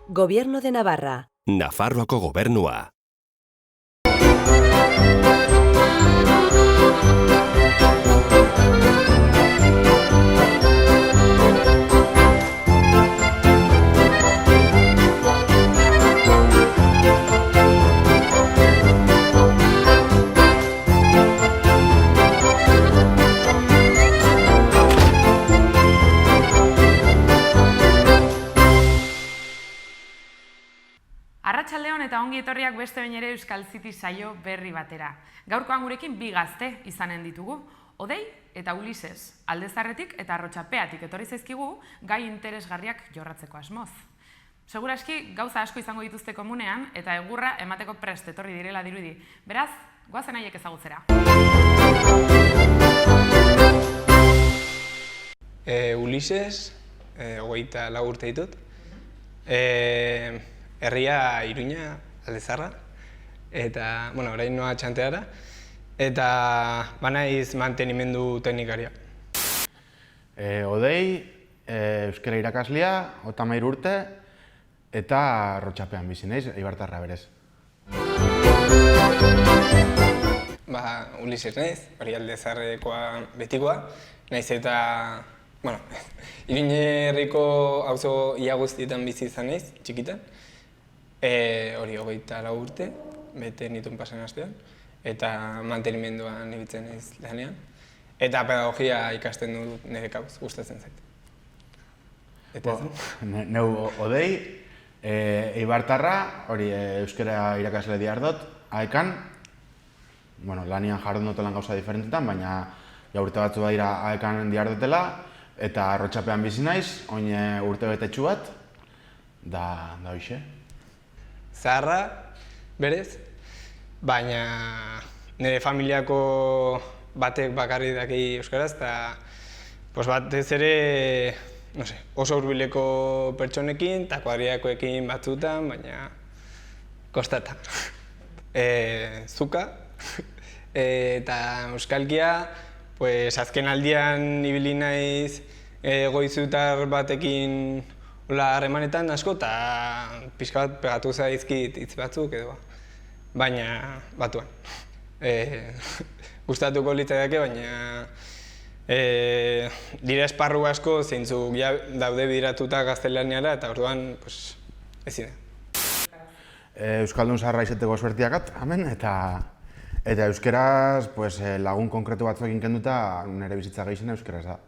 Gobierno de Navarra. Nafarroako gobernua. Arratsaldeon eta ongi etorriak beste behin ere Euskal City saio berri batera. Gaurkoan gurekin bi gazte izanen ditugu, Odei eta Ulises, Aldezarretik eta Arrotxapeatik etorri zaizkigu gai interesgarriak jorratzeko asmoz. Seguraski gauza asko izango dituzte komunean eta egurra emateko prest etorri direla dirudi. Beraz, goazen haiek ezagutzera. Ulises, 24 urte ditut. Herria Iruña, Aldezarra, eta, orain noa Txanteara, eta banaiz mantenimendu teknikaria. Odei, euskara irakaslea, 33 urte, eta Arrotxapean bizi naiz, Eibartarra berez. Ulises naiz, hori Aldezarrekoa betikoa, naiz eta, Iruña herriko auzo ia guztietan bizi izan naiz, txikitan. Hori 24 urte, bete nituen pasan astean, eta mantenimenduan ibiltzen naiz lanean. Eta pedagogia ikasten dut nire kauz, gustatzen zait. Neu Odei, Eibartarra, hori euskara irakasle diardot, aekan, lanian jardun dutelan gauza diferentetan, baina urte batzu badira aekan diardotela, eta Arrotxapean bizi naiz, oin urte betetxu bat, da hoxe. Zaharra, berez, baina nire familiako batek bakarrik daki euskaraz, eta batez ere oso hurbileko pertsonekin eta kuadrillakoekin batzutan, baina kostata. Zuka eta euskalkia, azken aldian ibili naiz goizutar batekin harremanetan asko eta pixka bat pegatu zaizkit hitz batzuk edo, baina batuan. Gustatuko litzaidake, baina dira esparru asko zeintzuk daude bideratuta gaztelaniara eta orduan ezin da. Euskaldun zaharra izateko suertiakat, hemen, eta euskeraz lagun konkretu batzuekin kenduta nire bizitza gehizena euskeraz da.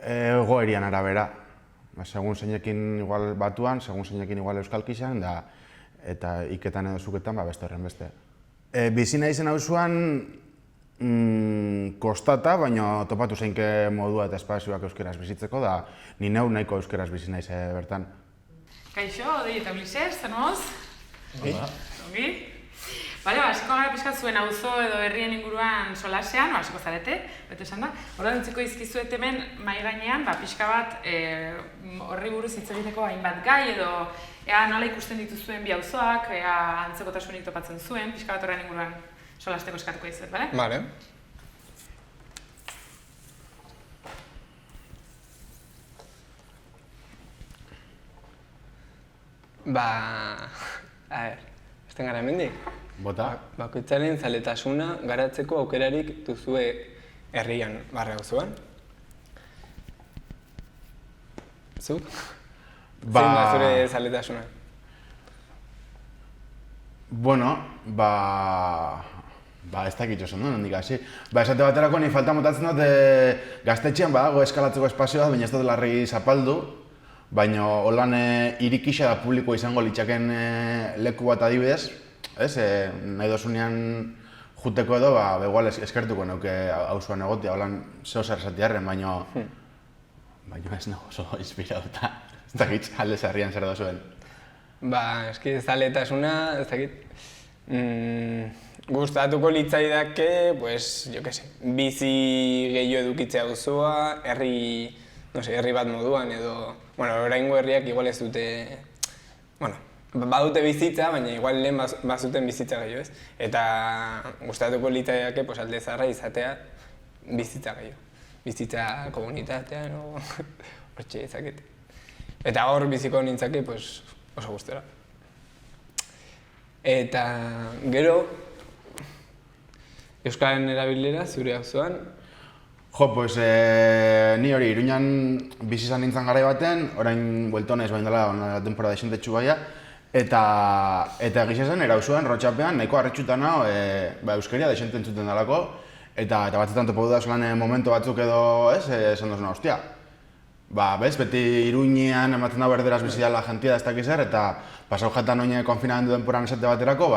Egoerian arabera. Segun zeinekin igual batuan, segun zeinekin igual euskalki izan, eta iketan edo zuketan beste horren beste. Bizi naizen auzoan kostata, baina topatu zeinke modua eta espazioak euskeraz bizitzeko, da ni neu nahiko euskeraz bizi naiz bertan. Kaixo, Odei eta Ulises, zer moz? Ongi? Hasiko gara pixkat zuen auzo edo herrien inguruan solasean, hasiko zarete, bete esan da. Horren utziko izkizuet hemen mahai gainean, pixka bat horri buruz hitz egiteko hainbat gai edo ea nola ikusten dituzuen bi auzoak, ea antzekotasunik topatzen zuen, pixka bat horren inguruan solasteko eskatuko dizuet, bale? Bale. Esten gara hemendik? Bota? Bakoitzaren zaletasuna garatzeko aukerarik duzue herrian barra auzoan. Zuk? Zein da zure zaletasuna? Ez dakit oso, nondik hasi. Esate baterako ni falta motatzen dut gaztetxean badago eskalatzeko espazioa, baina ez dut larri zapaldu, baina holan irikisa da publikoa izango litzaken leku bat adibidez, nahi dozunean juteko edo, igual eskertuko neuke auzoan egotia, holan zeo zer esatiarren, baina ez nago oso inspirauta, ez dakit Aldezarrian zer dozuen. Eski zaletasuna, ez dakit, gustatuko litzaidake, bizi gehiago edukitzea auzoa, herri bat moduan edo, oraingo herriak igual ez dute, badute bizitza, baina igual lehen bazuten bizitza gehiago, ez? Eta gustatuko litzaidake Aldezarra izatea bizitza gehiago. Bizitza komunitatean, hortxe izaket. Eta hor biziko nintzake, pues, oso gustora. Eta gero, Euskararen erabilera zure auzoan. Jo, pues ni hori Iruñan bizi izan nintzen garai baten, orain bueltonez bain dela ona temporada desentetxu gaia, eta egia zen erauzuan Rotxapean nahiko harritsuta nao euskeria desente entzuten dalako, eta batzuetan topo dudazulan momentu batzuk edo, esan duzuna, hostia. Beti Iruñean ematen da berderaz bizi dela jentia da ez dakiz zer, eta pasau jatan oine konfinamendu denporan esate baterako,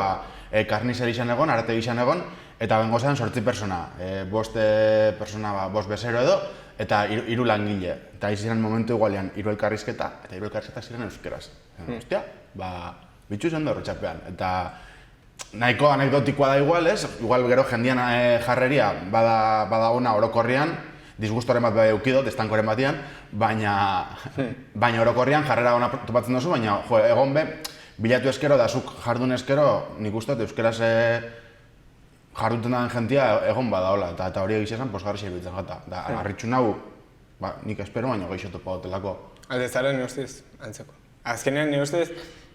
karnizer izan egon, arate izan egon, eta bengo zen 8 persona, 5 persona, 5 bezero edo, eta 3 langile. Eta izan momentu igualean 3 elkarrizketa, eta 3 elkarrizketak ziren euskeraz. Hostia, bitxu izan da Rotxapean. Eta nahiko anekdotikoa da igual, ez? Igual gero jendian jarreria bada ona orokorrian, disgustoren bat bai eukidot, estankoren batian, baina orokorrian jarrera ona topatzen duzu, baina egon bilatu eskero da zuk jardun eskero, nik uste euskeraz jarduten den jentia egon badaola, eta hori egizia zen posgarri iruditzen jata. Harritxu nahu, nik espero, baina geixo topa gotelako. Aldezaren nire ustez, antzeko. Azkenean nire ustez,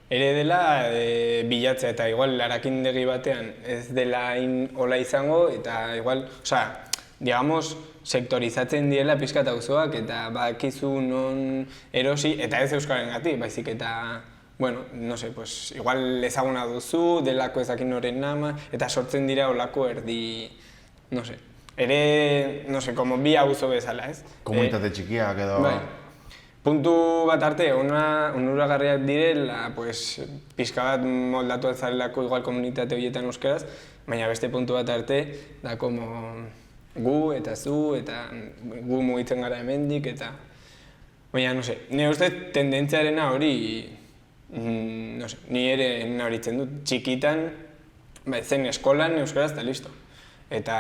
ere dela bilatzea eta igual harakindegi batean ez dela hola izango, eta igual, digamos, sektorizatzen diela pixkat auzoak eta bakizu non erosi, eta ez euskarengatik, baizik eta, bueno, no sé, pues igual ezaguna duzu, delako ezakin noren nama, eta sortzen dira olako erdi, no sé, ere, no sé, como bi auzo bezala, ez? Komunitate txikiak edo... Bai. Puntu bat arte, onuragarriak direla, pues, pixka bat moldatu ezarelako igual komunitate horietan euskeraz, baina beste puntu bat arte, da como gu eta zu, eta gu mugitzen gara hemendik, eta... Baina, no sé, nire uste tendentziarena hori, no sé, ni ere nabaritzen dut, txikitan, zen eskolan euskaraz eta listo. Eta,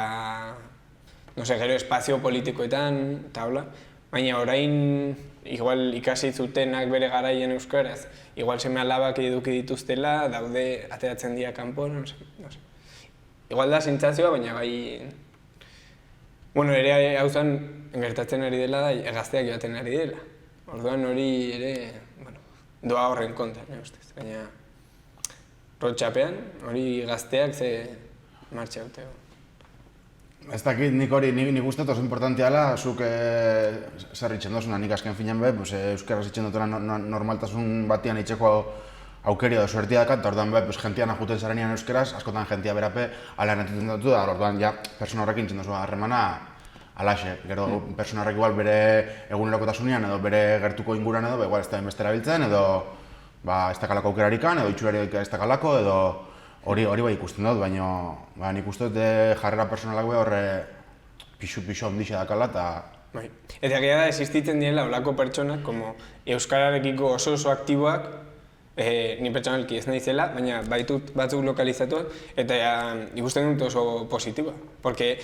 no sé, gero espazio politikoetan, eta hola, baina orain, igual ikasi zutenak bere garaien euskaraz, igual seme alabak eduki dituztela, daude ateratzen dira kanpon, no sé. Igual da sentsazioa, baina bai... Bueno, ere hauzan gertatzen ari dela da, gazteak joaten ari dela. Orduan hori ere, bueno, doa horren kontra, nire ustez. Baina, Rotxapean, hori gazteak ze martxa dute. Ez dakit nik hori, nik uste oso importantia dela, zuk zer itxen dozuna, nik azken finean euskaraz itxen dutela normaltasun batian itxeko aukeri edo suertia dakat, eta orduan jentian ajuten zarenean euskaraz, askotan jentia berape ala netuten dut da, orduan ja persona horrekin itxen dozu harremana alaxe. Gero persona horrek igual bere egunerokotasunean edo bere gertuko inguran edo, igual ez da beste erabiltzen edo ez dakalako aukerarikan edo itxurarik ez dakalako edo hori bai ikusten dut, baina nik uste dut jarrera personalak horre pixu ondixe dakala eta... Eta gara da existitzen direla olako pertsonak, como euskararekiko oso aktiboak, ni pertsonalki ez naizela, baina baitut batzuk lokalizatuak, eta ikusten dut oso positiboa. Porque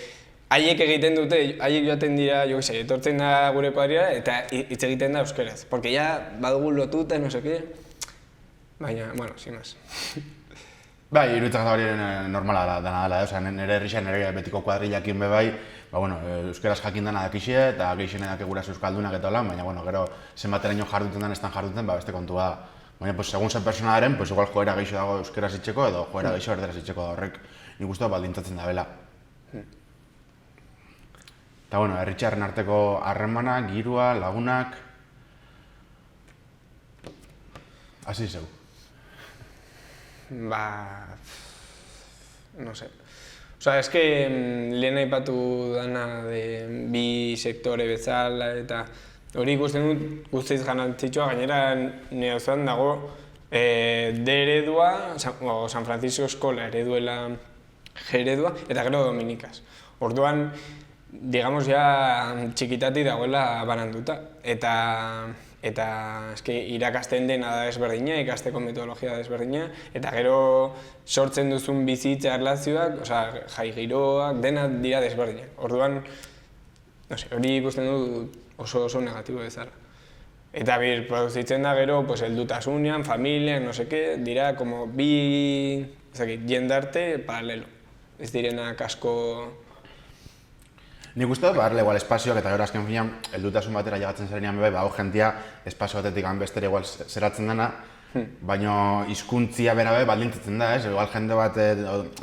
haiek egiten dute, haiek joaten dira, etortzen da gure kuadrilla eta hitz egiten da euskaraz. Porque ya badugu lotuta, no sé qué, baina, bueno, sin más. Bai, iruditzen da hori normala dena dela, nire herrixan nire betiko kuadrillakin bebai, euskaraz jakin dena dakixe eta gehixene dake gura euskaldunak eta hola, baina gero zenbateraino jarduten den ez jarduten, beste kontua da. Baina, segun zen persona daren, igual joera geixo dago euskaraz itxeko edo joera geixo erderaz itxeko da horrek nik uste baldintzatzen da bela. Eta, bueno, herritxarren arteko harremanak, girua, lagunak... Hasi zeu. No sé. Es que lehen aipatu dana de bi sektore bezala eta hori ikusten dut guztiz garrantzitsua, gainera nire auzoan dago D eredua, San Francisco eskola ereduela G eredua eta gero Dominikas. Orduan, digamos, ja txikitatik dagoela bananduta. Eta irakasten dena da desberdina, ikasteko metodologia da desberdina, eta gero sortzen duzun bizitza erlazioak, jai giroak, dena dira desberdinak. Orduan, hori ikusten dut oso negatibo bezala. Eta produzitzen da gero, heldutasunean, familian, no seke, dira como bi jendarte paralelo. Ez direnak asko... Nik uste dut, barrela igual espazioak eta gero azken finean, heldutasun batera llegatzen zarenean bai, hau jentia espazio batetik bestera igual zeratzen dena, baina hizkuntzia bera bai baldintzatzen da, ez? Igual jende bat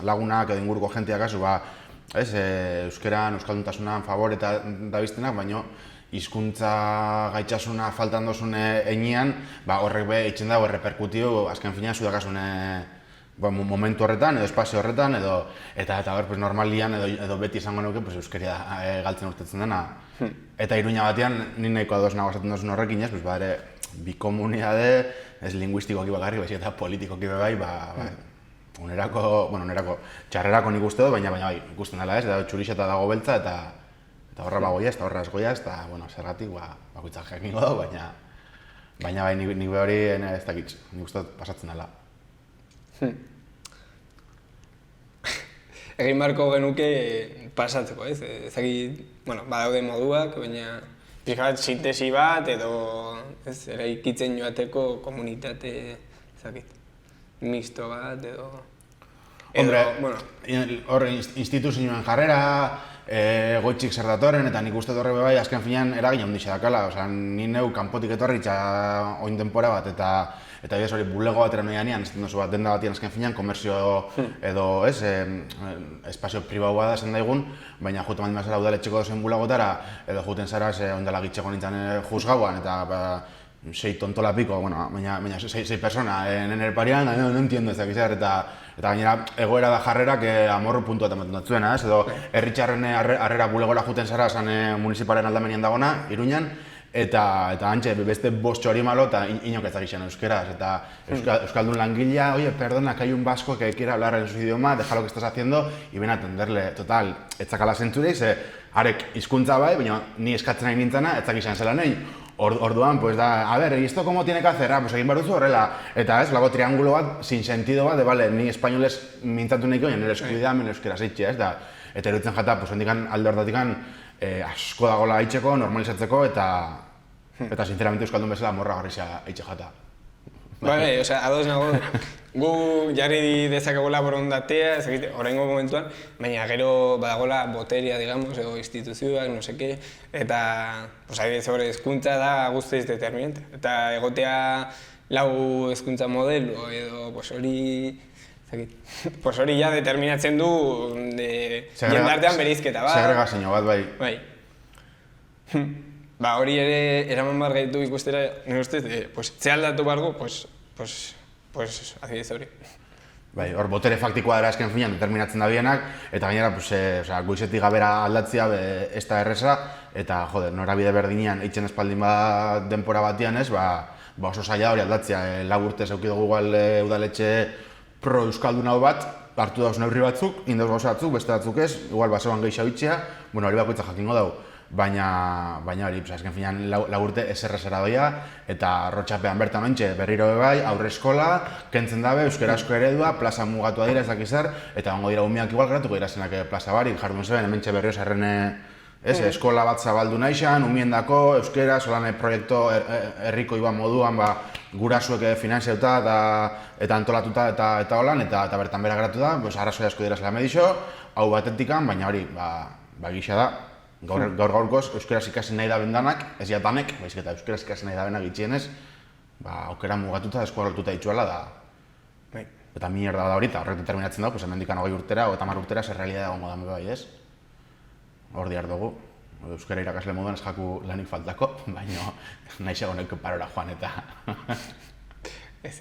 lagunak edo inguruko jentia kasu, ez? Euskeran, euskalduntasunan favor eta dabiztenak, baina hizkuntza gaitxasuna faltan dozun heinean, horrek be itxen dago reperkutio azken finean zudakasune momentu horretan, edo espazio horretan, eta hor normalian edo beti izango nuke euskeria galtzen urtetzen dena. Eta Iruña batean, ni nahiko ados nago esaten duzun horrekin, ez, ere, bi komunitate, ez linguistikoki bakarrik, baizik eta politikoki bai, unerako txarrerako nik uste dut, baina bai, ikusten dela ez, da txurixeta dago beltza, eta horra bagoia, eta horra esgoia, eta zergatik bakoitzak jakingo dago, baina bai, nik hori ez dakit, nik uste dut pasatzen dela. Egin barko genuke pasatzeko, ez? Ezakit, badaude moduak, baina pixkat sintesi bat edo eraikitzen joateko komunitate, ezakit, misto bat edo... Hombre, hor instituzioen jarrera, goitxik zer datorren, eta nik uste horre bai azken finean eragin handixe dakala. Ni neu kanpotik etorri oin denpora bat, eta bidez hori bulego bat eran oianean, ez duzu bat denda batien azken finean, komerzio edo espazio pribaua da zen daigun, baina juten baldin bazara udaletxeko dozen bulegotara, edo juten zara ondela gitxeko nintzen juzgauan, eta 6 tontola piko, baina 6 persona nire parian, no entiendo ez dakizar, eta gainera egoera da jarrerak amorru puntua ematen datzuena, ez? Edo herritxarren harrera bulegora juten zara zan municipalen aldamenean dagona, Iruñan, eta hantxe beste 5 txori malo eta inok ez dakizan euskeraz, eta euskaldun langilea, oye, perdona, que hay un vasco que quiere hablar en su idioma, deja lo que estás haciendo y ven a atenderle, total, etzakala zentzurei, harek hizkuntza bai, baina ni eskatzen nahi nintzena, etzak izan zela nahi. Orduan, pues da, a ver, ¿y esto cómo tiene que hacer? Pues egin behar duzu horrela. Eta ez, lago triangulo bat, sin sentido bat, vale, ni espainolez mintzatu nahi koin, nire eskubidea, nire euskera zeitxe, ez da. Eta eruditzen jata, pues hondikan alde horretatik asko dagoela aitzeko, normalizatzeko, eta sinceramente euskaldun bezala morra garrizia aitxe jata. Bai, ados nago, gu jarri dezakegula borondatea, oraingo momentuan, baina gero badagola boteria, digamos, edo instituzioak, no seke, eta adibidez hori hezkuntza da guztiz determinante. Eta egotea lau hezkuntza modelo edo hori ja determinatzen du jendartean bereizketa bat. Segregazio bat, bai. Bai. Hori ere eraman bar gaitu ikustera, nire ustez, ze aldatu bargo, adibidez hori. Bai, hor botere faktikoa dara azken finean determinatzen da bienak, eta gainera goizetik gabera aldatzea ez da erreza, eta norabide berdinean eitzen espaldin bat denpora batian ez, oso zaila hori aldatzea. Lau urte zeuki dugu igual udaletxe pro-euskaldun hau bat, hartu dauz neurri batzuk, indauz gauza batzuk, beste batzuk ez, igual basoan gehiago itxea, hori bakoitza jakingo dugu. Baina hori, azken finean lau urte eserrezera doia, eta Rotxapean bertan ontxe berriro bai, aurre eskola, kentzen dabe, euskarazko eredua, plaza mugatua dira ez dakizar, eta gongo dira umiak igual geratuko dira zenak plaza barik, jardun zeben, hementxe berrioz errene eskola bat zabaldu naixan, umiendako, euskera, solane proiektu herriko iban moduan, gurasuek finanziauta eta antolatuta eta holan, eta bertan bera geratu da, arrazoi asko dira zela medixo, hau batetikan, baina hori, gisa da. Gaur-gaurkoz, euskaraz ikasi nahi da bendanak, ez jatanek, baizik eta euskaraz ikasi nahi da benak itxienez, aukera mugatuta, eskuartuta itxuela da. Eta mierda da hori, eta horrek determinatzen dago, hemendikan 20 urtera, 30 urtera, zer realidad egongo da bai, ez? Hor diar dugu, euskara irakasle moduan ez jaku lanik faltako, baina nahi segoneko parora joan eta... Ez.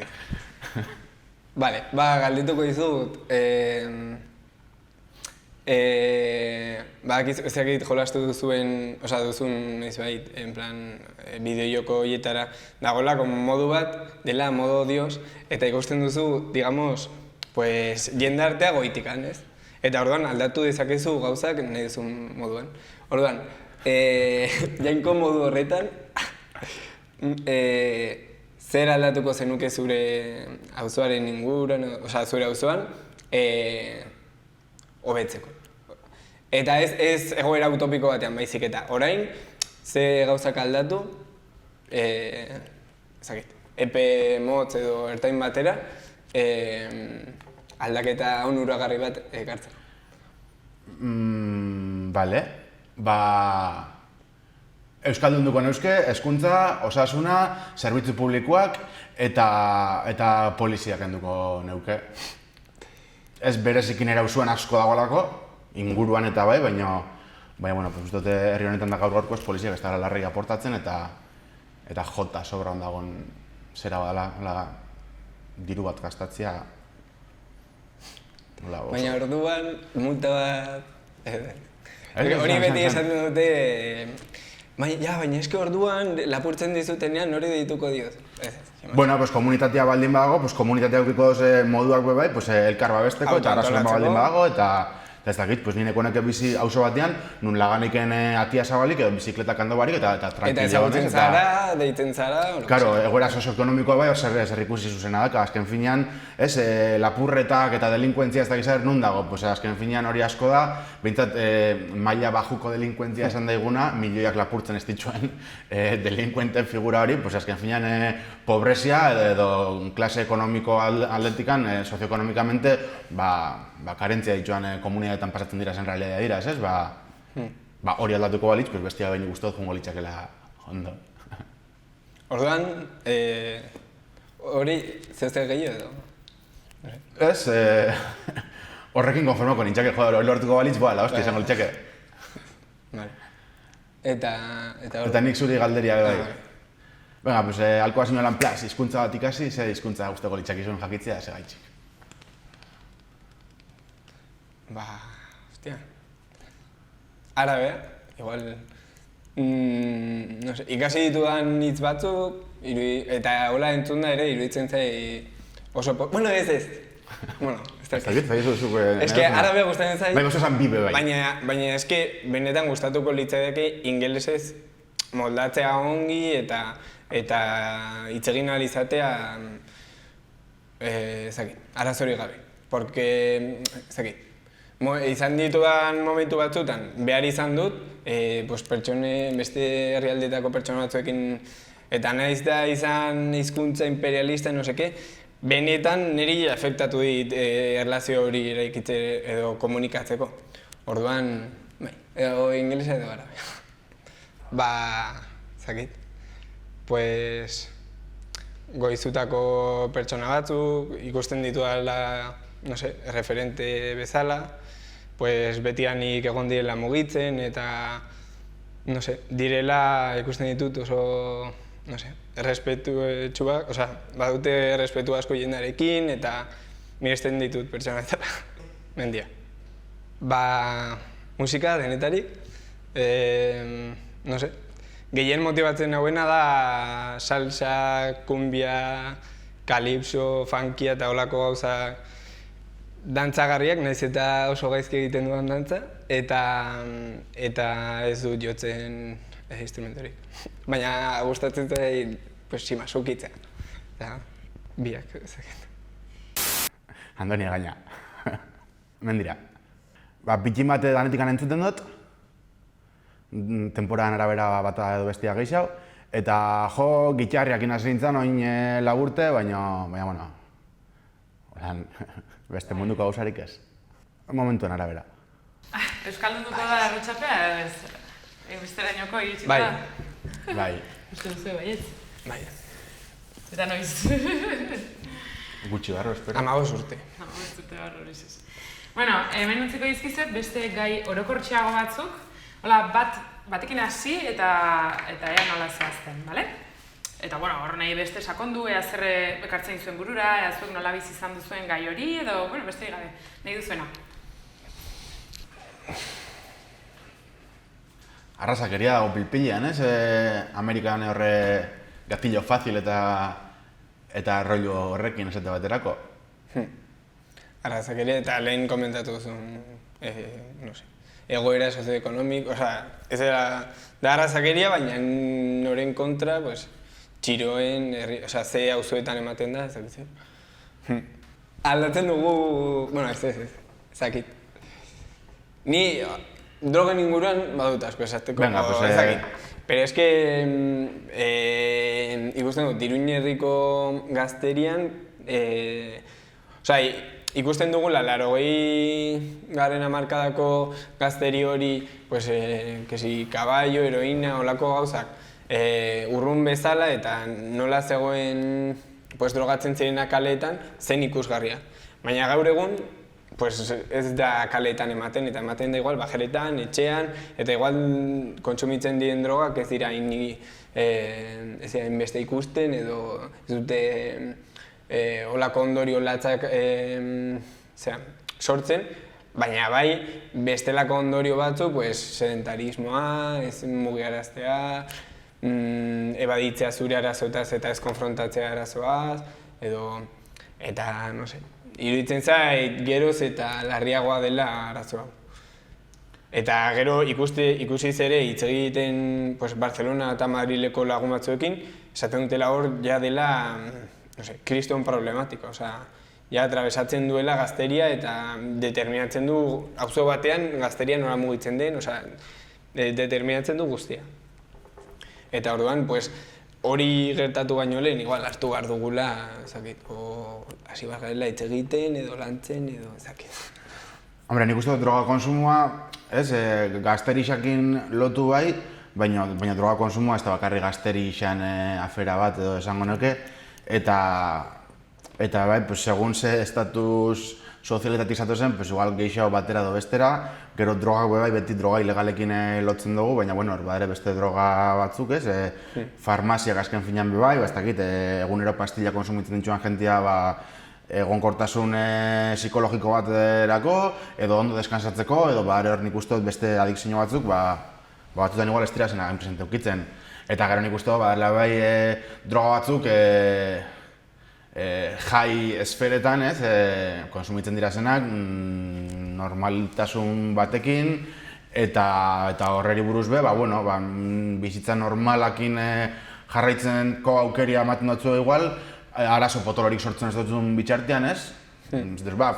Bale, galdituko dizut, ez dakit jolastu duzun en plan bideojoko hietara dagoela modu bat, dela modo dios, eta ikusten duzu, digamos, jendartea goitikan, ez? Eta orduan aldatu dezakezu gauzak nahi duzun moduan. Orduan, jainko modu horretan, zer aldatuko zenuke zure auzoaren inguruan, zure auzoan, hobetzeko. Eta ez egoera utopiko batean baizik eta orain, ze gauzak aldatu, epe motz edo ertain batera, aldaketa onuragarri bat ekartzen. Bale. Euskaldunduko neuske, hezkuntza, osasuna, zerbitzu publikoak eta poliziak enduko neuke. Ez berezikin ere usuan asko dagoelako, inguruan eta bai, baina bueno, pues uste herri honetan da gaur-gaurkoz poliziak ez dara larri aportatzen eta jota sobra ondagon zera badala diru bat gastatzea. Baina orduan, multa bat... Hori beti esaten dute... Baina eske orduan lapurtzen dizutenean nori dituko diot. Bueno, pues komunitatea baldin badago, pues komunitatea eukiko moduak bai, pues elkar babesteko eta arazoen baldin badago eta ez dakit, pues nire konek bizi auzo batean, nun laganiken atia zabalik edo bizikletak ando barik eta tranquilo. Eta ezagutzen zara, deitzen zara... Claro, egoera sozioekonomikoa bai, zer ikusi zuzena da, azken finean, lapurretak eta delinkuentzia ez dakiz nun dago, pues azken finean hori asko da, behintzat maila bajuko delinkuentzia esan daiguna, milioiak lapurtzen ez dituen delinkuenten figura hori, pues azken finean pobrezia edo klase ekonomiko aldetikan, sozioekonomikamente, karentzia dituan komunitatean pasatzen dira zen realidadea dira, ez? Hori aldatuko balitz, pues bestia behin guztot jungo litzakela ondo. Orduan, hori zehazte gehiago edo? Ez, horrekin konformako nintzake, joder, hori lortuko balitz, la hostia, izango litzake. Eta nik zuri galderia bai. Venga, pues alkoa zinoelan plaz, hizkuntza bat ikasi, ze hizkuntza guztoko litzak izun jakitzea, ze gaitxik. Hostia. Árabe, igual... no sé, ikasi ditudan hitz batzuk, eta hola entzun da ere, iruditzen zai oso... Bueno, ez. Bueno, ez da. Ez que árabe gustatzen zai... Bai, oso esan bibe bai. Baina ez que benetan gustatuko litzateke ingelesez moldatzea ongi eta hitz egin ahal izatea arazorik gabe. Porque, izan ditudan momentu batzutan, behar izan dut, beste herrialdeetako pertsona batzuekin eta nahiz da izan hizkuntza imperialista, no seke, benetan niri afektatu dit erlazio hori eraikitze edo komunikatzeko. Orduan, edo ingelesa edo arabe. Goizutako pertsona batzuk, ikusten ditudala, no sé, referente bezala, betianik egon direla mugitzen eta, no sé, direla ikusten ditut oso, no sé, errespetuak, badute errespetu asko jendarekin eta miresten ditut pertsona bezala. Mendia. Musika denetarik, no sé, gehien motibatzen hauena da salsa, kumbia, kalipso, funkia eta holako gauzak dantzagarriak, nahiz eta oso gaizki egiten dudan dantza, eta ez dut jotzen instrumentorik. Baina gustatzen zait, simasukitzea. Eta biak ezakit. Andonia gaina. Mendira. Pitin bat danetik entzuten dut, temporadan arabera bata edo bestia gehiago, eta gitarriak inaz nintzen oin laburte, baina, bueno, beste munduko gauzarik ez. Momentuen arabera. Euskaldunduko da errotxapea, besterainoko iritsiko da? Bai. Uste duzu baietz? Bai. Eta noiz? Gutxi barro, espero. 15 urte. 15 urte barro hori zuz. Bueno, hemen utziko dizkizuet beste gai orokortxeago batzuk. Hola, batekin hasi eta ea nola zehazten, bale? Eta, bueno, hor nahi beste sakondu, ea zer ekartzen zuen burura, ea zuek nola bizi izan duzuen gai hori, edo, bueno, beste gabe, nahi duzuena. Arrazakeria dago pilpilean, ez? Amerikan horre gatillo fácil eta rollo horrekin esate baterako. Arrazakeria eta lehen komentatu duzun, no sé, egoera sozioekonomiko, ez da arrazakeria, baina noren kontra, txiroen, ze auzoetan ematen da, ez. Aldatzen dugu, bueno, ezakit. Ni drogen inguruan badut asko esateko, ezakit. Pero es que ikusten dut, Iruñerriko gazterian, ikusten dugula, 80. hamarkadako gazteri hori, kaballo, heroina, olako gauzak, urrun bezala eta nola zegoen drogatzen zirenak kaleetan, zen ikusgarria. Baina gaur egun, ez da kaleetan ematen, eta ematen da igual bajeretan, etxean, eta igual kontsumitzen diren drogak ez dira inbeste ikusten, edo ez dute olako ondorio latzak sortzen, baina bai bestelako ondorio batzuk, sedentarismoa, ez mugiaraztea, ebaditzea zure arazoetaz eta ez konfrontatzea arazoaz, eta, no se, iruditzen zait geroz eta larriagoa dela arazoa. Eta gero ikusiz ere hitz egiten Barcelona eta Madrileko lagun batzuekin, esaten dutela hor ja dela, no se, kriston problematiko, ja atrabesatzen duela gazteria eta determinatzen du, auzo batean gazteria nola mugitzen den, determinatzen du guztia. Eta orduan, hori gertatu baino lehen, igual, hartu behar dugula, hasi behar garela hitz egiten, edo lantzen, edo ezakit. Hombre, nik uste dut droga konsumoa, gazterixakin lotu bai, baina droga konsumoa ez da bakarri gazterixan afera bat edo esango nuke, eta bai, segun ze estatus sozialetatik zatu zen, igual gehiago batera edo bestera, gero drogak bai, beti droga ilegalekin lotzen dugu, baina ere beste droga batzuk, farmaziak azken finean bai, ez dakit, egunero pastilla konsumitzen dintxuan jentia egonkortasun psikologiko baterako, edo ondo deskansatzeko, edo hor nik uste dut beste adikzio batzuk, batzutan igual ez dira zen hain presente ukitzen. Eta gero nik uste dut, bai droga batzuk jai esferetan, konsumitzen dira zenak, normaltasun batekin, eta horreri buruz be, bizitza normalakin jarraitzeko aukeria ematen dutzu igual, arazo potolorik sortzen ez dutun bitxartean,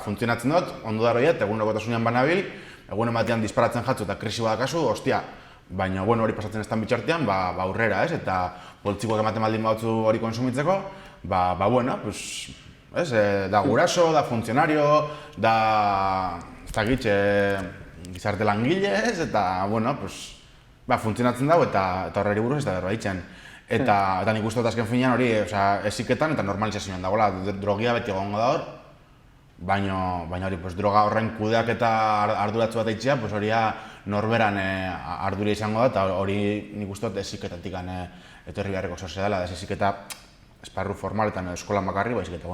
funtzionatzen dut, ondo daroiet, egunerokotasunean banabil, egunen batean disparatzen jatzu eta krisi badakazu, ostia, baina hori pasatzen ez den bitxartean, aurrera, eta poltsikoak ematen baldin batzu hori konsumitzeko, da guraso, da funtzionario, da gizarte langile, eta funtzionatzen dago eta horreri buruz ez da berbaitzen. Eta nik uste dut azken finean hori eziketan eta normalizazioan dagoela, drogia beti egongo da hor, baina hori droga horren kudeak eta arduratzu bat eitxea, hori norberan ardura izango da, eta hori nik uste dut eziketatik etorri beharreko sortzea dela, ez eziketa esparru formaletan edo eskolan bakarri, baizik eta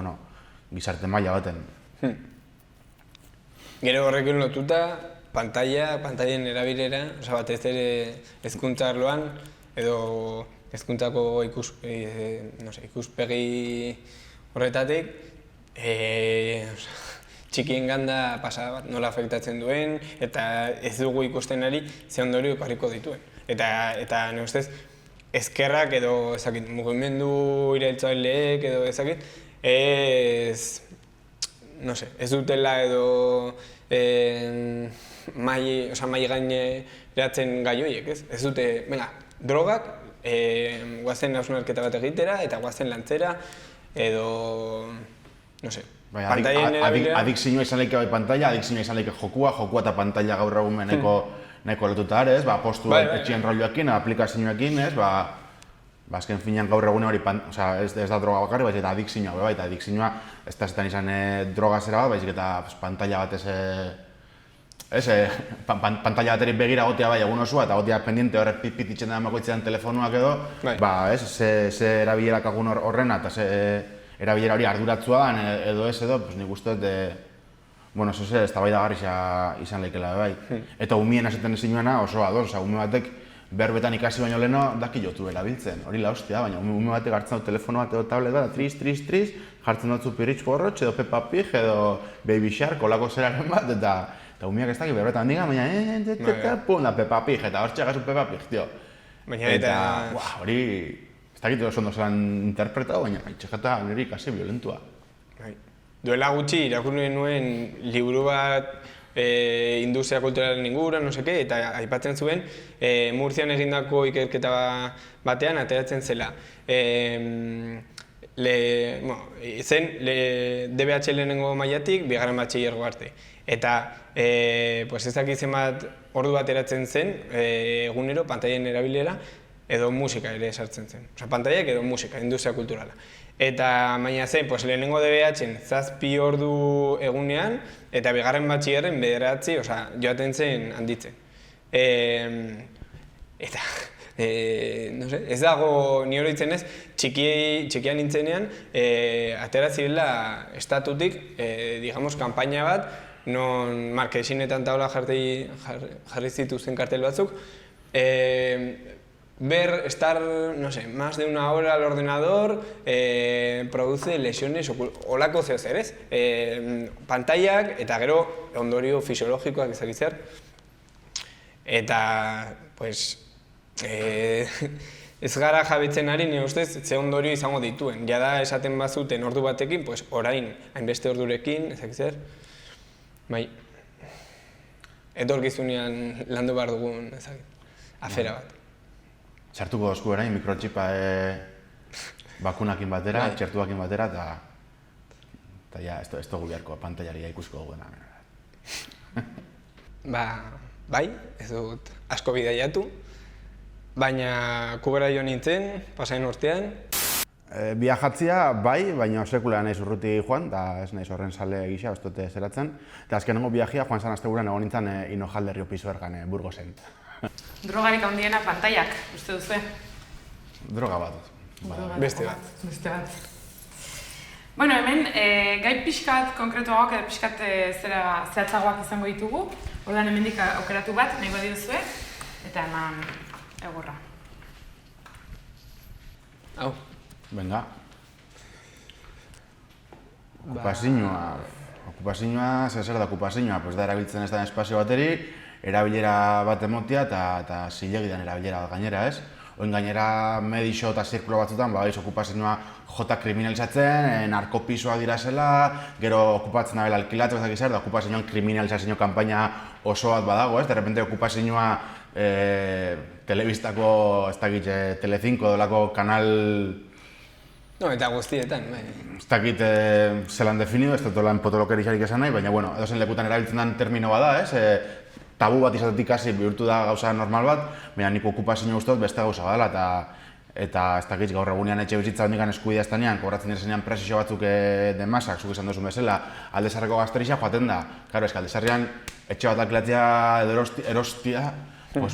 gizarte maila baten. Gero horrekin lotuta, pantailen erabilera, batez ere hezkuntza arloan, edo hezkuntzako ikuspegi horretatik, txikien ganda pasada bat nola afektatzen duen, eta ez dugu ikusten ari ze ondorio ekarriko dituen. Eta nire ustez, ezkerrak edo mugimendu irailtzaileek edo ezakit, ez dutela edo mai gaineratzen gai horiek, ez dute, drogak, guazen hausnarketa bat egitera eta guazen lantzera, edo, pantailen erabilera. Adikzioa izan leike bai pantalla, adikzioa izan leike jokua eta pantalla gaur egun neko lotuta ere, postu etxien rolloekin, aplikazioekin, azken finean gaur egun hori, ez da droga bakarri, baizik eta adikzioa, eta adikzioa ez da zetan izan droga zera bat, baizik eta pantalla bat pantalla bateri begira gotea bai egun osoa, eta gotea pendiente horrek pititzen da emakoitzean telefonuak edo, ze erabilerak agun horrena, eta ze erabilera hori arduratzua edo ez edo, nik uste dut, ez da bai dagarri izan leikela bai. Eta umien esaten ezin nuena oso ados, ume batek berbetan ikasi baino leheno daki jotu erabiltzen, hori la hostia, baina ume batek hartzen dut telefono bat edo tablet bat, tris, jartzen dutzu Pirritx Porrotx edo Peppa Pig edo Baby Shark, olako zeraren bat, eta umeak ez daki berbetan diga, baina pum, da Peppa Pig, eta hor txegazu Peppa Pig, tio. Eta hori, ez dakit oso ondo zelan interpretatu, baina txekata nire ikasi violentua. Duela gutxi irakurri nuen liburu bat industria kulturalen inguruan, eta aipatzen zuen Murtzian egindako ikerketa batean ateratzen zela. zen DBH lehenengo mailatik, bigarren batxilergo arte. Eta ez dakit zenbat ordu bat eratzen zen, egunero, pantaien erabilera, edo musika ere sartzen zen. Osa, pantaiak edo musika, industria kulturala. Eta baina zen, lehenengo DBH-en 7 ordu egunean, eta bigarren batxilerren 9, joaten zen handitzen. Eta, ez dago ni oroitzen ez, txikian nintzenean, atera zirela estatutik, kanpaina bat, non markesinetan taula jarri zituzten kartel batzuk, estar, más de 1 hora al ordenador, produce lesiones, holako zeo zer, ez? Pantaiak eta gero ondorio fisiologikoak ezakit zer. Eta, ez gara jabetzen ari, nire ustez, ze ondorio izango dituen. Jada esaten bazuten ordu batekin, orain, hainbeste ordurekin, ezakit zer. Bai, etorkizunean landu behar dugun, ezakit, afera bat. Txartuko dozku erain, mikrotxipa bakunakin batera, txertuakin batera, eta ja, ez dugu beharko pantailaria ikusko duena. Bai, ez dut asko bidaiatu, baina Kubera jo nintzen, pasain urtean. Biajatzia bai, baina sekula nahiz urruti joan, eta ez nahiz horren sale gisa, ez dute zeratzen. Eta azkenengo biajia joan zan asteguran egon nintzen Hinojalde Rio Pisuergan Burgosen. Drogarik handiena pantaiak, uste duzu? Droga bat. Beste bat. Bueno, hemen, gai pixkat konkretuagoak edo pixkat zehatzagoak izango ditugu. Ordan hemendik aukeratu bat, nahi badiozue, eta eman egurra. Hau. Venga. Okupazioa, zer da okupazioa? Da erabiltzen ez da espazio bateri, erabilera bat emotia eta zilegidan erabilera bat gainera, ez? Oin gainera medixo eta zirkulo batzutan, okupazioa jota kriminalizatzen, narkopisoak dira zela, gero okupatzen dabela alkilatzen ez da okupazioan kriminalizazio kanpaina oso bat badago, ez? De repente okupazioa telebistako, ez dakit, Telecinco dolako kanal... No, eta guztietan, bai. Ez dakit zelan definido, ez dut lan potolokerixarik esan nahi, baina, edozen lekutan erabiltzen den termino bada, ez? Tabu bat izatetik hasi bihurtu da gauza normal bat, baina nik okupazio ustot beste gauza badala, eta ez dakit gaur egunean etxe bizitza hondikan eskubidea estanean, kobratzen direzenean presizio batzuk de masak, zuk esan duzun bezala, Aldezarreko gazterixa joaten da. Karo, Aldezarrean etxe bat alkilatzea edo erostia,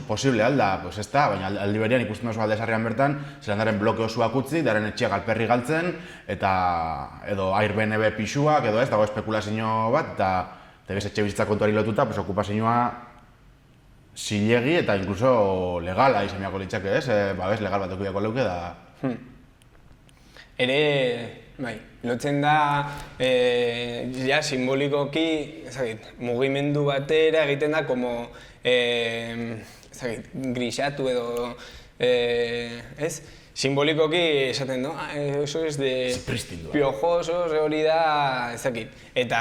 posible alda, ez da, baina aldi berian ikusten oso Aldezarrean bertan, zelandaren bloke osoak utzi, daren etxeak alperri galtzen, edo Airbnb pixuak, edo ez, dago espekulazio bat, eta bez etxe bizitza kontuari lotuta, okupazioa zilegi eta inkluso legala izan biako litzake, ez? Legal bat okuiako leuke da... Ere, bai, lotzen da, simbolikoki, mugimendu batera egiten da, grisatu edo, ez? Simbolikoki esaten du, eso es de piojosos, hori da, ezakit. Eta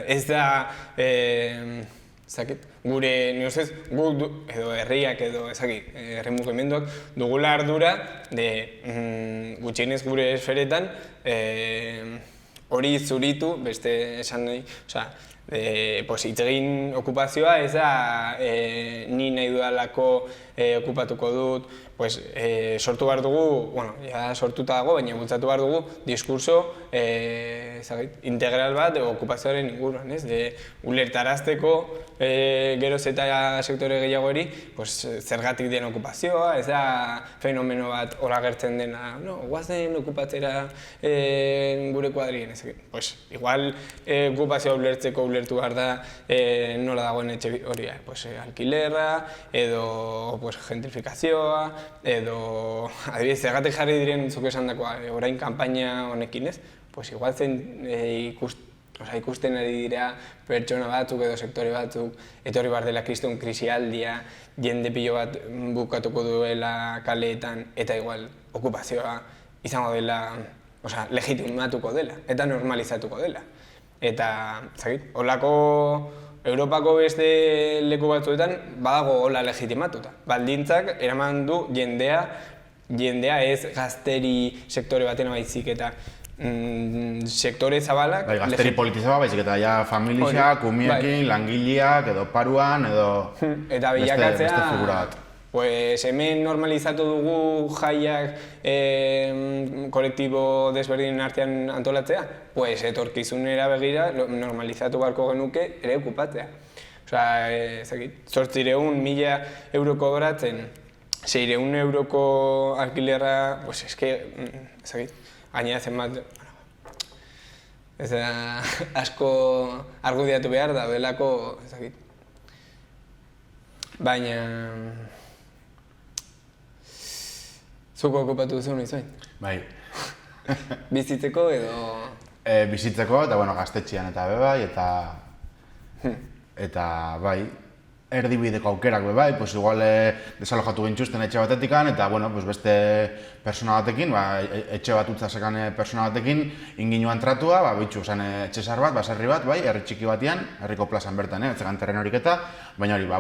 ez da, gure, nire ustez, edo herriak edo herri mugimenduak dugula ardura gutxienez gure esferetan hori zuritu, beste esan nahi, hitz egin okupazioa ez da ni nahi dudalako okupatuko dut, sortu behar dugu, sortuta dago, baina bultzatu behar dugu diskurso integral bat okupazioaren inguruan, ulertarazteko geroz eta sektore gehiago eri zergatik den okupazioa, ez da fenomeno bat hor agertzen dena, guazen okupatzera gure kuadrien, igual okupazioa ulertzeko ulertu behar da nola dagoen etxe hori, alkilerra, edo gentrifikazioa, edo adibidez, zergatik jarri diren zuk esan dakoa, orain kanpaina honekin ez, igual zen ikusten ari dira pertsona batzuk edo sektore batzuk, etorri behar dela kriston krisialdia, jende pilo bat bukatuko duela kaleetan, eta igual okupazioa izango dela, legitimatuko dela, eta normalizatuko dela. Eta, holako Europako beste leku batzuetan badago hola legitimatuta. Baldintzak eraman du jendea jendea ez gazteri sektore batena baizik eta sektore zabalak... Bai, gazteri politizaba baizik eta ja familiak, umiekin, langileak, edo paruan, edo... Eta bilakatzea... Beste figura bat. Pues hemen normalizatu dugu jaiak kolektibo desberdinen artean antolatzea, pues etorkizunera begira normalizatu beharko genuke ere okupatzea. Osea, 800.000 euroko beratzen, 600 euroko alkilerra, pues eske, gainera zenbat, ez da asko argudiatu behar da, belako, baina... Zuko okupatu duzu noiz bain? Bai. Bizitzeko edo... Bizitzeko, eta bueno, gaztetxean eta bai, eta bai, erdibideko aukerak bai, pues igual desalojatu gintxusten etxe batetikan, eta bueno, pues beste persona batekin, etxe bat utzasekan persona batekin, inginuan tratua, bitxu, etxe zar bat, baserri bat, bai, herri txiki batian, herriko plazan bertan, etxegan terren horiketa, baina hori,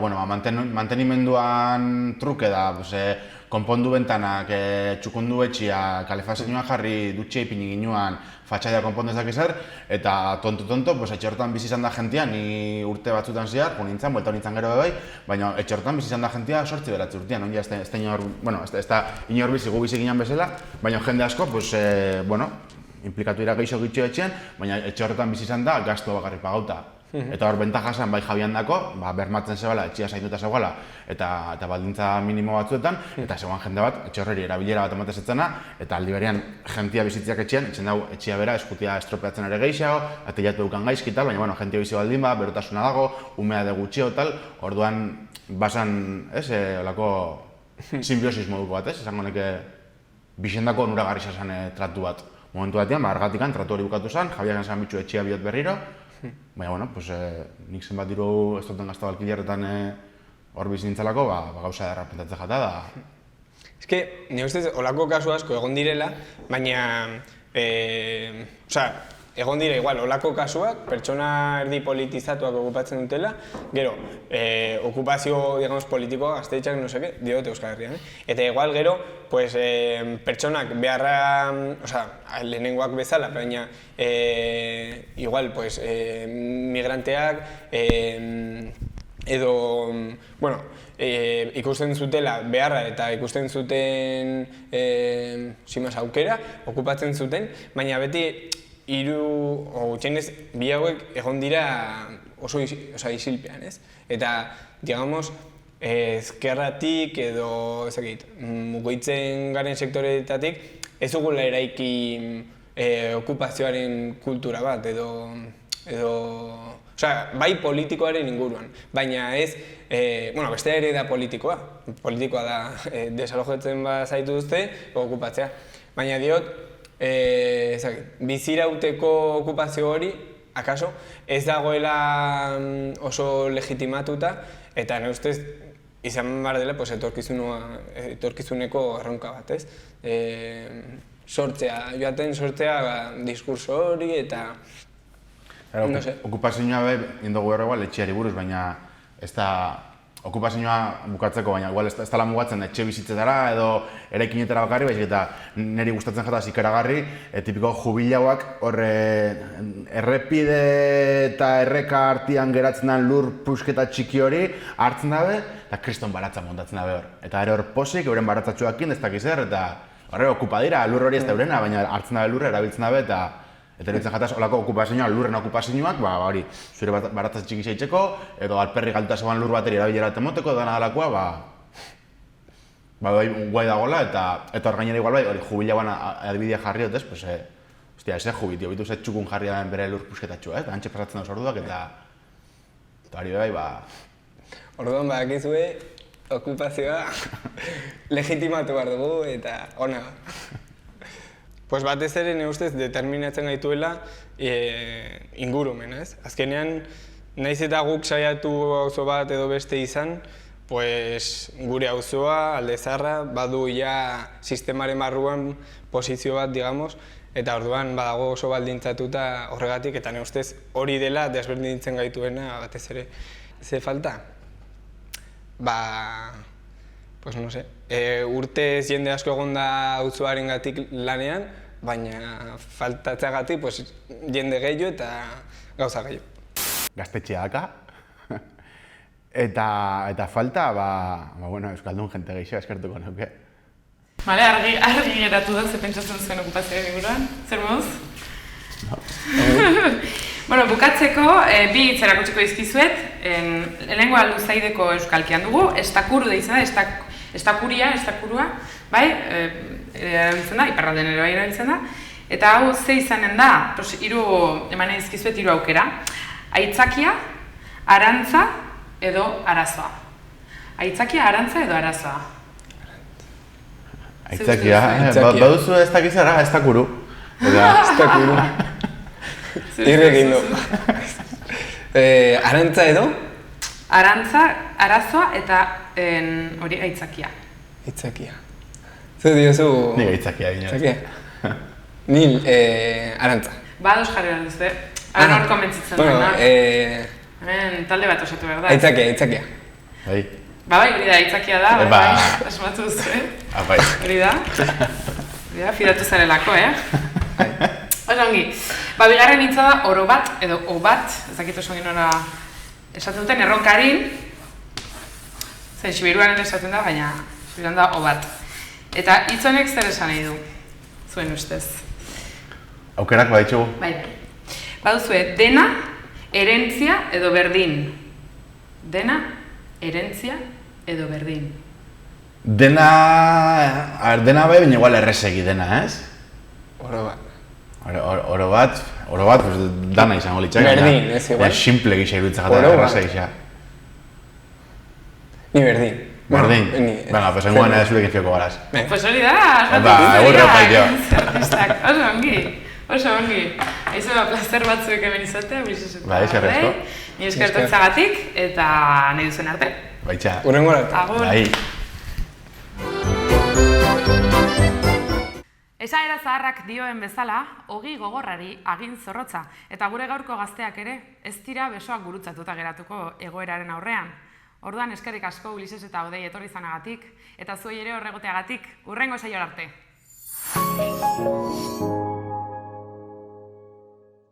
mantenimenduan truke da, konpondu bentanak, txukundu etxia, kalefazioan jarri, dutxe ipini ginuan, fatxadia konpondu ezak ezer, eta tonto, etxe horretan bizi izan da jentia, ni urte batzutan zehar, nintzen, buelta nintzen gero bai, baina etxe horretan bizi izan da jentia 8 beratzi urtean, ondia ez da inor bizi gu bizi ginen bezala, baina jende asko, implikatu dira gehiago gitxo etxean, baina etxe horretan bizi izan da gastu bakarrik pagauta. Eta hor bentaja zen bai jabian dako, bermatzen zebala, etxea zainduta zegoela, eta baldintza minimo batzuetan, eta zegoen jende bat, etxe horreri erabilera bat ematez etzena, eta aldi berean jentia bizitziak etxean, etxen dago etxea bera, eskutia estropeatzen ere gehiago, ateliatu dukan gaizki tal, baina jentia bizi baldin ba, berotasuna dago, umea de gutxio tal, orduan basan, olako simbiosis moduko bat, esango neke bixendako onuragarri zan tratu bat. Momentu batean, argatikan tratu hori bukatu zen, jabiak zen bitxu etxea bihot berriro, baina, nik zenbat diru ez duten gazta alkilerretan hor bizintzelako, gauza edarra pentatzen jata da. Ez que, nire ustez, olako kasu asko egon direla, baina, egon dire igual, olako kasuak, pertsona erdi politizatuak okupatzen dutela, gero, okupazio, digamos, politikoa, gaztetxak, no seke, diote Euskal Herrian, eta igual, gero, pues, pertsonak beharra, lehenengoak bezala, baina, igual, pues, migranteak, edo, bueno, ikusten zutela beharra eta ikusten zuten aukera, okupatzen zuten, baina beti, gutxienez, bi hauek egon dira oso isilpean, ez? Eta, digamos, ezkerratik edo, mugitzen garen sektoreetatik, ez dugula eraiki okupazioaren kultura bat, edo, bai politikoaren inguruan, baina ez, beste ere da politikoa da desalojatzen bazaitu duzte, okupatzea, baina diot, bizirauteko okupazio hori, akaso, ez dagoela oso legitimatuta, eta nire ustez, izan behar dela etorkizuneko erronka bat, ez? Sortzea diskurso hori, eta... Okupazioa behi, indogu erregual, etxeari buruz, baina ez da... Okupazioa bukatzeko, baina igual ez dela mugatzen etxe bizitzetara edo eraikinetara bakarri, baizik eta niri gustatzen jataz ikaragarri, tipiko jubilauak horre errepide eta erreka artean geratzen den lur pusketa txiki hori hartzen dabe eta kriston baratza montatzen dabe hor. Eta ere hor posik, euren baratzatxoakin ez dakiz eta horre okupa dira, lur hori ez da eurena, baina hartzen dabe lurra erabiltzen dabe eta nintzen jataz olako okupazioa, lurren okupazioak, hori, zure baratzat txiki zeitzeko, edo alperri galduta zegoen lur bateri erabilera temoteko, dana dalakoa, guai dagoela, eta hor gainera igual bai, hori jubilauan adibidea jarri dut, ez jubit, bitu ze txukun jarri da bere lur pusketatxoa, eta hantxe pasatzen dauz orduak, eta hori bai, Orduan badakizue, okupazioa legitimatu behar dugu, eta ona. Pues batez ere, nire ustez, determinatzen gaituela ingurumen, ez? Azkenean, nahiz eta guk saiatu auzo bat edo beste izan, pues gure auzoa, Alde Zaharra, badu ja sistemaren barruan posizio bat, digamos, eta orduan badago oso baldintzatuta horregatik, eta nire ustez hori dela desberdintzen gaituena batez ere. Ze falta? pues no sé, urtez jende asko egon da auzoarengatik lanean, baina faltatzeagatik pues, jende gehiago eta gauza gehiago. Gaztetxea daka. Eta falta, bueno, euskaldun jente gehiago eskertuko nuke. Bale, argi geratu da, ze pentsatzen zuen okupazioaren inguruan, zer moduz? Bueno, bukatzeko, bi hitz erakutsiko dizkizuet, lehenengoa Luzaideko euskalkian dugu, estakuru deitzen da, estakurua, bai, erabiltzen da, iparraldean ere bai erabiltzen da, eta hau ze izanen da, eman dizkizuet 3 aukera, aitzakia, arantza edo arazoa. Aitzakia, arantza edo arazoa. Aitzakia, baduzu ez dakizara, ez dakuru. Ez dakuru. Irre egin du. Arantza edo? Arantza, arazoa eta hori aitzakia. Aitzakia. Zu diozu... Nik aitzakia egin. Aitzakia? Nil, arantza. Ba, ados jarri behar duzu, hor komentzitzen dena. Talde bat osatu behar da. Aitzakia. Bai. Bai, hori da, aitzakia da, bai, asmatu duzu, Bai. Hori da, fidatu zarelako, Oso ongi. Bigarren hitza da oro bat edo obat, ez dakit oso ongi nola esaten duten erronkarin. Zer, Sibiruan ere esaten da, baina Sibiruan da obat. Eta hitz honek zer esan nahi du, zuen ustez? Aukerak baditzugu? Bai. Baduzue, dena, herentzia edo berdin. Dena, herentzia edo berdin. Dena bai, baina igual errezegi dena, ez? Oro bat. Oro bat, dana izango litzak. Berdin, ez igual. Simple gisa iruditza gata erraza gisa. Ni berdin. Berdin? Venga, pues enguan zurekin fioko garaz. Pues hori da, oso ongi. Aizu da, plazer batzuek hemen izatea, Ulises eta eskerrezko. Ni eskertutzagatik eta nahi duzen arte. Baitxa. Urrengo arte. Agur. Bai. Esaera zaharrak dioen bezala, ogi gogorrari agin zorrotza, eta gure gaurko gazteak ere, ez dira besoak gurutzatuta geratuko egoeraren aurrean. Orduan eskerrik asko Ulises eta Odei etorri izanagatik, eta zuei ere horregoteagatik, hurrengo saioa arte.